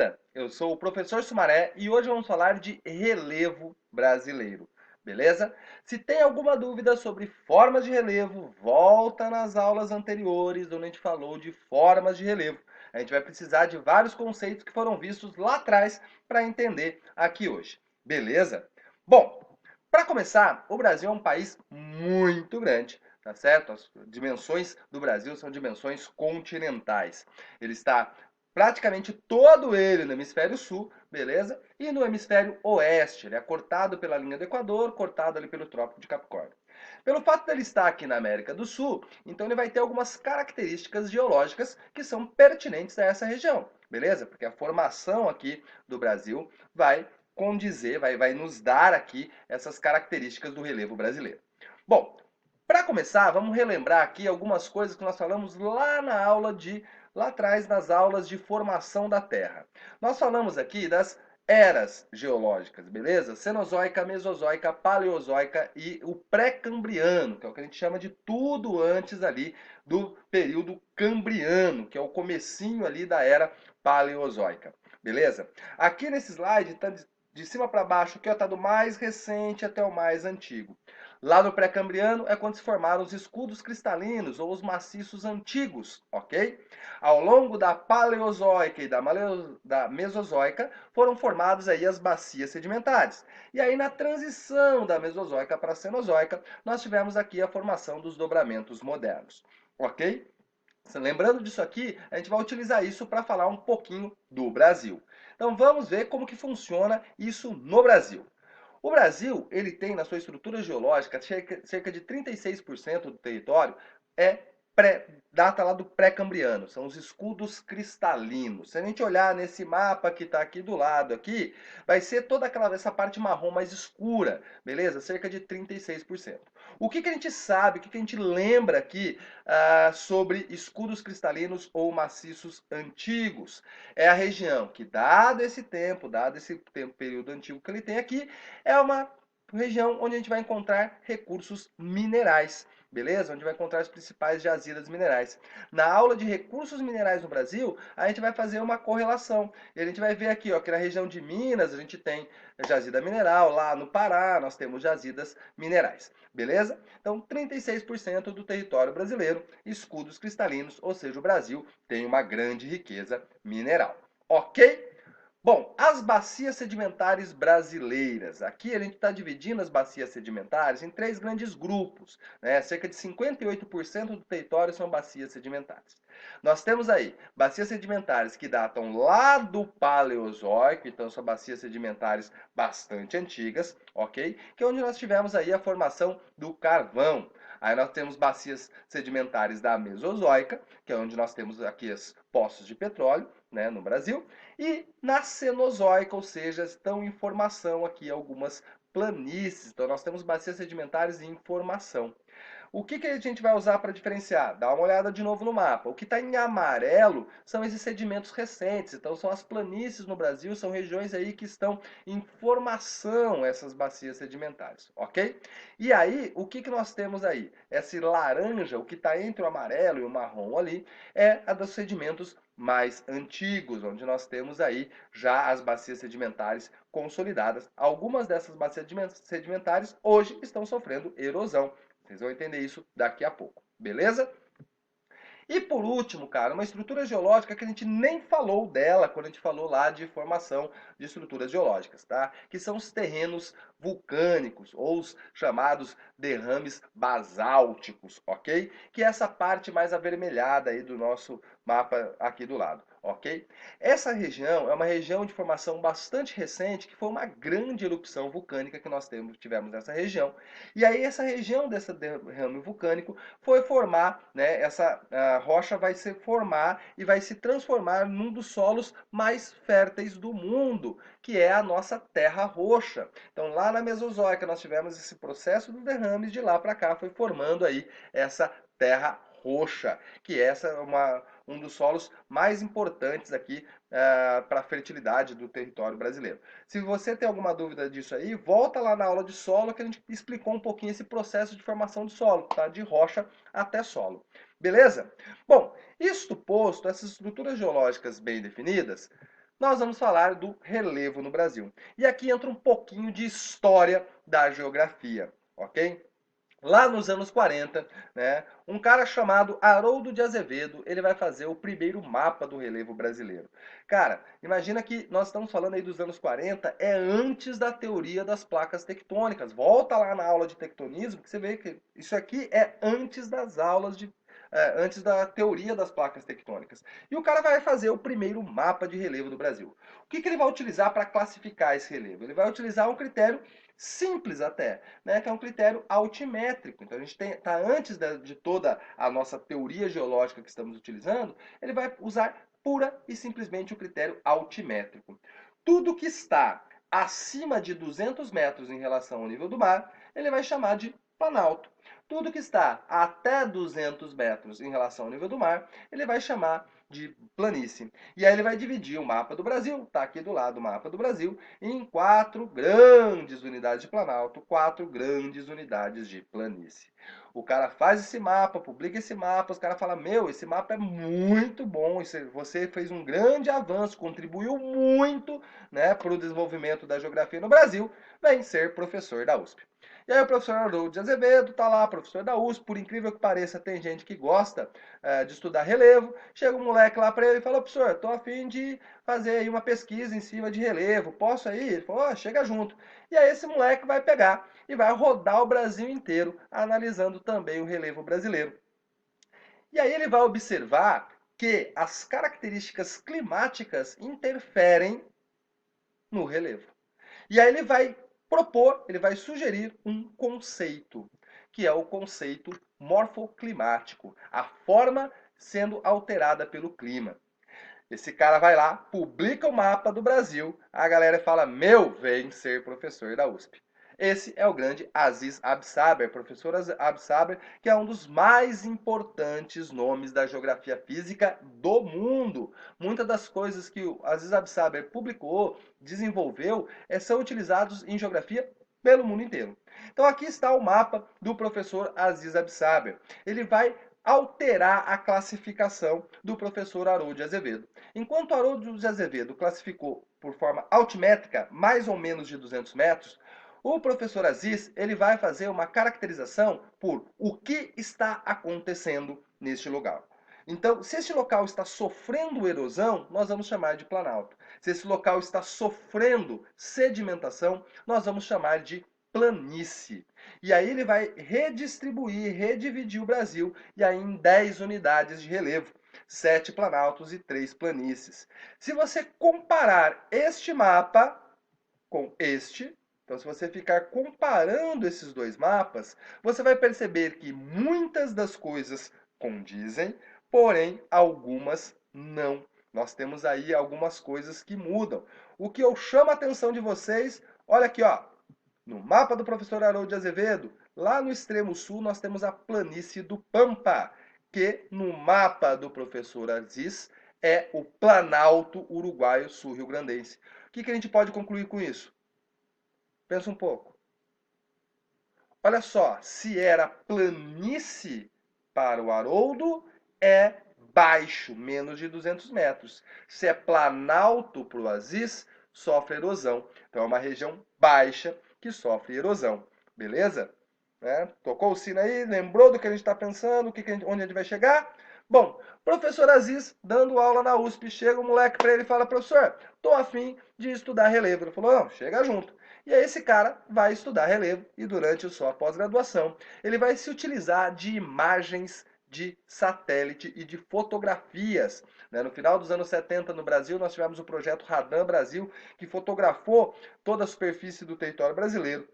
beleza? Eu sou o professor Sumaré e hoje vamos falar de relevo brasileiro, beleza? Se tem alguma dúvida sobre formas de relevo, volta nas aulas anteriores onde a gente falou de formas de relevo. A gente vai precisar de vários conceitos que foram vistos lá atrás para entender aqui hoje, beleza? Bom, para começar, o Brasil é um país muito grande, tá certo? As dimensões do Brasil são dimensões continentais. Ele está praticamente todo ele no hemisfério sul, beleza? E no hemisfério oeste, ele é cortado pela linha do Equador, cortado ali pelo Trópico de Capricórnio. Pelo fato dele estar aqui na América do Sul, então ele vai ter algumas características geológicas que são pertinentes a essa região, beleza? Porque a formação aqui do Brasil vai condizer, vai nos dar aqui essas características do relevo brasileiro. Bom, para começar, vamos relembrar aqui algumas coisas que nós falamos lá atrás nas aulas de formação da Terra. Nós falamos aqui das eras geológicas, beleza? Cenozoica, Mesozoica, Paleozoica e o pré-cambriano, que é o que a gente chama de tudo antes ali do período cambriano, que é o comecinho ali da era Paleozoica, beleza? Aqui nesse slide está de cima para baixo, aqui está do mais recente até o mais antigo. Lá no pré-cambriano é quando se formaram os escudos cristalinos ou os maciços antigos, ok? Ao longo da Paleozoica e da Mesozoica foram formadas aí as bacias sedimentares. E aí na transição da Mesozoica para a Cenozoica, nós tivemos aqui a formação dos dobramentos modernos, ok? Lembrando disso aqui, a gente vai utilizar isso para falar um pouquinho do Brasil. Então vamos ver como que funciona isso no Brasil. O Brasil, ele tem na sua estrutura geológica cerca de 36% do território é data lá do pré-cambriano, são os escudos cristalinos. Se a gente olhar nesse mapa que está aqui do lado aqui, vai ser toda essa parte marrom mais escura, beleza? Cerca de 36%. O que a gente sabe, o que a gente lembra aqui sobre escudos cristalinos ou maciços antigos? É a região que, dado esse tempo, período antigo que ele tem aqui, é uma região onde a gente vai encontrar recursos minerais, beleza? Onde vai encontrar as principais jazidas minerais. Na aula de recursos minerais no Brasil, a gente vai fazer uma correlação. E a gente vai ver aqui, ó, que na região de Minas a gente tem jazida mineral, lá no Pará nós temos jazidas minerais, beleza? Então, 36% do território brasileiro, escudos cristalinos, ou seja, o Brasil tem uma grande riqueza mineral. Ok? Bom, as bacias sedimentares brasileiras. Aqui a gente está dividindo as bacias sedimentares em três grandes grupos, né? Cerca de 58% do território são bacias sedimentares. Nós temos aí bacias sedimentares que datam lá do Paleozoico, então são bacias sedimentares bastante antigas, ok? Que é onde nós tivemos aí a formação do carvão. Aí nós temos bacias sedimentares da Mesozoica, que é onde nós temos aqui os poços de petróleo, né, no Brasil, e na Cenozoica, ou seja, estão em formação aqui algumas planícies. Então nós temos bacias sedimentares em formação. O que a gente vai usar para diferenciar? Dá uma olhada de novo no mapa. O que está em amarelo são esses sedimentos recentes. Então são as planícies no Brasil, são regiões aí que estão em formação essas bacias sedimentares, ok? E aí, o que nós temos aí? Esse laranja, o que está entre o amarelo e o marrom ali, é a dos sedimentos mais antigos, onde nós temos aí já as bacias sedimentares consolidadas. Algumas dessas bacias sedimentares hoje estão sofrendo erosão. Vocês vão entender isso daqui a pouco, beleza? E por último, cara, uma estrutura geológica que a gente nem falou dela quando a gente falou lá de formação de estruturas geológicas, tá? Que são os terrenos vulcânicos, ou os chamados derrames basálticos, ok? Que é essa parte mais avermelhada aí do nosso mapa aqui do lado, ok? Essa região é uma região de formação bastante recente, que foi uma grande erupção vulcânica que nós tivemos nessa região. E aí essa região desse derrame vulcânico foi formar, né, essa rocha vai se formar e vai se transformar num dos solos mais férteis do mundo, que é a nossa terra roxa. Então lá na Mesozoica nós tivemos esse processo do derrame, de lá para cá foi formando aí essa terra roxa, que essa é um dos solos mais importantes aqui para a fertilidade do território brasileiro. Se você tem alguma dúvida disso aí, volta lá na aula de solo que a gente explicou um pouquinho esse processo de formação de solo, tá? De rocha até solo. Beleza? Bom, isto posto, essas estruturas geológicas bem definidas, nós vamos falar do relevo no Brasil. E aqui entra um pouquinho de história da geografia, ok? Lá nos anos 40, né, um cara chamado Haroldo de Azevedo, ele vai fazer o primeiro mapa do relevo brasileiro. Cara, imagina que nós estamos falando aí dos anos 40, é antes da teoria das placas tectônicas. Volta lá na aula de tectonismo que você vê que isso aqui é antes das aulas antes da teoria das placas tectônicas. E o cara vai fazer o primeiro mapa de relevo do Brasil. O que ele vai utilizar para classificar esse relevo? Ele vai utilizar um critério simples até, né, que é um critério altimétrico. Então a gente está antes de toda a nossa teoria geológica que estamos utilizando, ele vai usar pura e simplesmente o critério altimétrico. Tudo que está acima de 200 metros em relação ao nível do mar, ele vai chamar de planalto. Tudo que está até 200 metros em relação ao nível do mar, ele vai chamar de planície. E aí ele vai dividir o mapa do Brasil, está aqui do lado o mapa do Brasil, em 4 grandes unidades de planalto, 4 grandes unidades de planície. O cara faz esse mapa, publica esse mapa, os caras falam, meu, esse mapa é muito bom, você fez um grande avanço, contribuiu muito, né, para o desenvolvimento da geografia no Brasil, vem ser professor da USP. E aí o professor Haroldo de Azevedo tá lá, professor da USP, por incrível que pareça, tem gente que gosta de estudar relevo. Chega um moleque lá para ele e fala, professor, tô a fim de fazer aí uma pesquisa em cima de relevo, posso aí? Ele falou, oh, chega junto. E aí esse moleque vai pegar e vai rodar o Brasil inteiro, analisando também o relevo brasileiro. E aí ele vai observar que as características climáticas interferem no relevo. E aí ele vai propor, ele vai sugerir um conceito, que é o conceito morfoclimático, a forma sendo alterada pelo clima. Esse cara vai lá, publica o mapa do Brasil, a galera fala, meu, vem ser professor da USP. Esse é o grande Aziz Absaber, professor Absaber, que é um dos mais importantes nomes da geografia física do mundo. Muitas das coisas que o Aziz Absaber publicou, desenvolveu, são utilizados em geografia pelo mundo inteiro. Então aqui está o mapa do professor Aziz Absaber. Ele vai alterar a classificação do professor Haroldo de Azevedo. Enquanto Haroldo de Azevedo classificou por forma altimétrica mais ou menos de 200 metros, o professor Aziz ele vai fazer uma caracterização por o que está acontecendo neste lugar. Então, se este local está sofrendo erosão, nós vamos chamar de planalto. Se esse local está sofrendo sedimentação, nós vamos chamar de planície. E aí ele vai redistribuir, redividir o Brasil, e aí em 10 unidades de relevo, 7 planaltos e 3 planícies. Se você comparar este mapa com este, então se você ficar comparando esses dois mapas, você vai perceber que muitas das coisas condizem, porém algumas não. Nós temos aí algumas coisas que mudam. O que eu chamo a atenção de vocês, olha aqui, ó, no mapa do professor Haroldo de Azevedo, lá no extremo sul, nós temos a planície do Pampa, que no mapa do professor Aziz é o Planalto Uruguaio Sul-Rio-Grandense. O que a gente pode concluir com isso? Pensa um pouco. Olha só, se era planície para o Haroldo, é baixo, menos de 200 metros. Se é planalto para o Aziz, sofre erosão. Então é uma região baixa que sofre erosão. Beleza? Né? Tocou o sino aí? Lembrou do que a gente está pensando? Onde a gente vai chegar? Bom, professor Aziz, dando aula na USP, chega um moleque para ele e fala, professor, tô afim de estudar relevo. Ele falou, não, chega junto. E aí esse cara vai estudar relevo e durante a sua pós-graduação, ele vai se utilizar de imagens de satélite e de fotografias. No final dos anos 70 no Brasil, nós tivemos o projeto Radan Brasil, que fotografou toda a superfície do território brasileiro.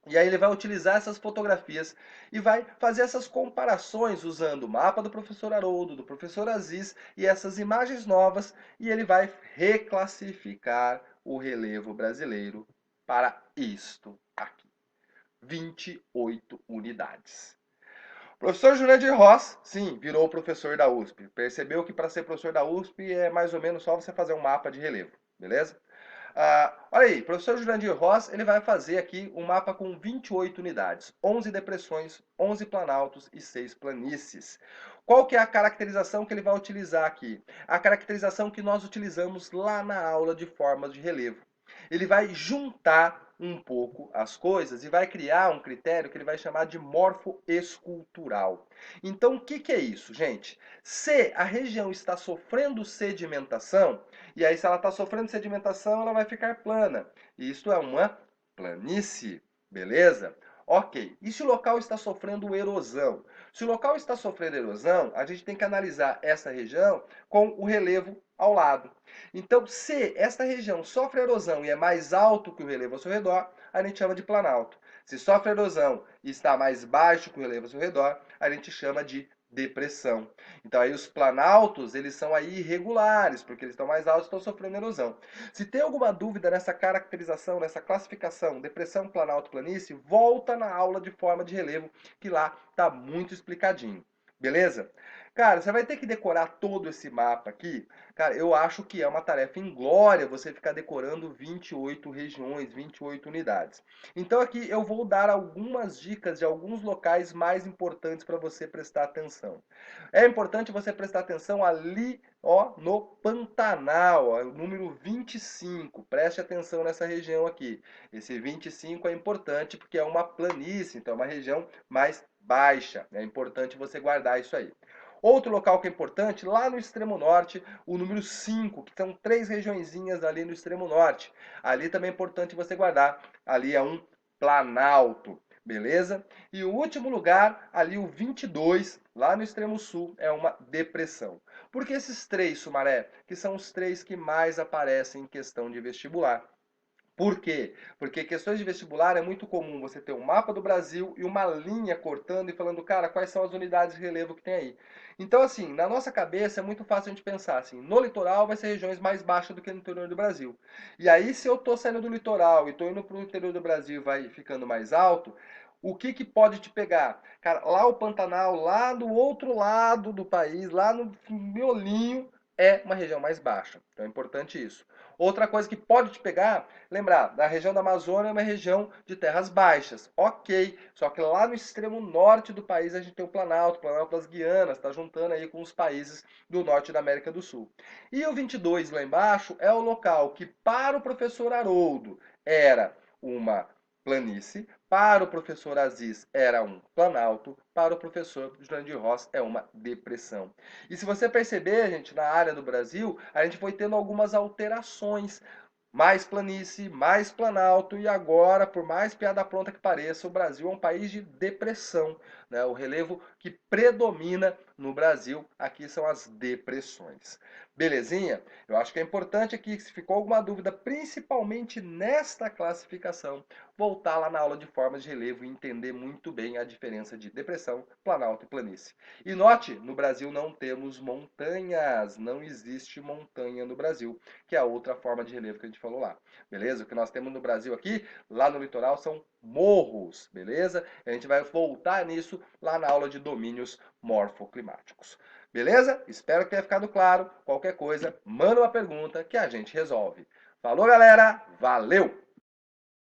E aí ele vai utilizar essas fotografias e vai fazer essas comparações usando o mapa do professor Haroldo, do professor Aziz e essas imagens novas, e ele vai reclassificar o relevo brasileiro para isto aqui. 28 unidades. O professor Jurandir Ross, sim, virou professor da USP. Percebeu que para ser professor da USP é mais ou menos só você fazer um mapa de relevo, beleza? Olha aí, professor Jurandir Ross, ele vai fazer aqui um mapa com 28 unidades, 11 depressões, 11 planaltos e 6 planícies. Qual que é a caracterização que ele vai utilizar aqui? A caracterização que nós utilizamos lá na aula de formas de relevo. Ele vai juntar um pouco as coisas e vai criar um critério que ele vai chamar de morfoescultural. Então, o que é isso, gente? Se a região está sofrendo sedimentação, e aí se ela está sofrendo sedimentação, ela vai ficar plana. Isto é uma planície, beleza? Ok. E se o local está sofrendo erosão? Se o local está sofrendo erosão, a gente tem que analisar essa região com o relevo ao lado. Então, se esta região sofre erosão e é mais alto que o relevo ao seu redor, a gente chama de planalto. Se sofre erosão e está mais baixo que o relevo ao seu redor, a gente chama de depressão. Então aí os planaltos, eles são aí irregulares, porque eles estão mais altos e estão sofrendo erosão. Se tem alguma dúvida nessa caracterização, nessa classificação, depressão, planalto, planície, volta na aula de forma de relevo, que lá tá muito explicadinho. Beleza? Cara, você vai ter que decorar todo esse mapa aqui. Cara, eu acho que é uma tarefa inglória você ficar decorando 28 regiões, 28 unidades. Então aqui eu vou dar algumas dicas de alguns locais mais importantes para você prestar atenção. É importante você prestar atenção ali, ó, no Pantanal, ó, o número 25. Preste atenção nessa região aqui. Esse 25 é importante porque é uma planície, então é uma região mais baixa. É importante você guardar isso aí. Outro local que é importante, lá no extremo norte, o número 5, que são 3 regiõezinhas ali no extremo norte. Ali também é importante você guardar. Ali é um planalto, beleza? E o último lugar, ali o 22, lá no extremo sul, é uma depressão. Por que esses três, Sumaré? Que são os três que mais aparecem em questão de vestibular. Por quê? Porque questões de vestibular é muito comum você ter um mapa do Brasil e uma linha cortando e falando, cara, quais são as unidades de relevo que tem aí. Então, assim, na nossa cabeça é muito fácil a gente pensar assim, no litoral vai ser regiões mais baixas do que no interior do Brasil. E aí, se eu tô saindo do litoral e tô indo pro interior do Brasil e vai ficando mais alto, o que pode te pegar? Cara, lá o Pantanal, lá do outro lado do país, lá no miolinho, é uma região mais baixa. Então é importante isso. Outra coisa que pode te pegar, lembrar, da região da Amazônia é uma região de terras baixas. Ok, só que lá no extremo norte do país a gente tem o Planalto das Guianas, está juntando aí com os países do norte da América do Sul. E o 22 lá embaixo é o local que para o professor Haroldo era uma planície, para o professor Aziz era um planalto, para o professor Jurandir Ross é uma depressão. E se você perceber, gente, na área do Brasil, a gente foi tendo algumas alterações. Mais planície, mais planalto e agora, por mais piada pronta que pareça, o Brasil é um país de depressão. Né? O relevo que predomina no Brasil aqui são as depressões. Belezinha? Eu acho que é importante aqui, se ficou alguma dúvida, principalmente nesta classificação, voltar lá na aula de formas de relevo e entender muito bem a diferença de depressão, planalto e planície. E note, no Brasil não temos montanhas, não existe montanha no Brasil, que é a outra forma de relevo que a gente falou lá, beleza? O que nós temos no Brasil aqui, lá no litoral, são morros, beleza? A gente vai voltar nisso lá na aula de domínios morfoclimáticos. Beleza? Espero que tenha ficado claro. Qualquer coisa, manda uma pergunta que a gente resolve. Falou, galera! Valeu!